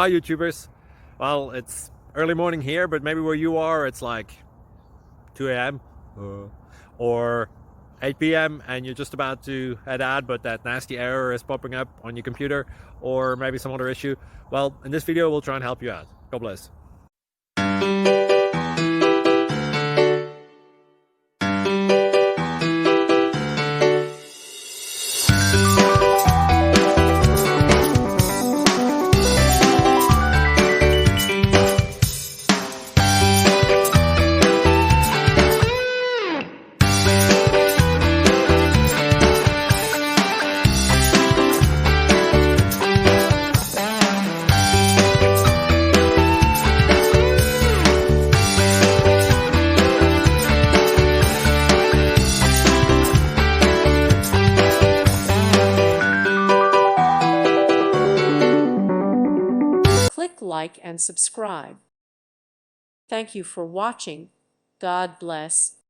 Hi YouTubers. Well, it's early morning here, but maybe where you are it's like 2 a.m. or 8 p.m. and you're just about to head out, but that nasty error is popping up on your computer, or maybe some other issue. Well, in this video we'll try and help you out. God bless. Click like and subscribe. Thank you for watching. God bless.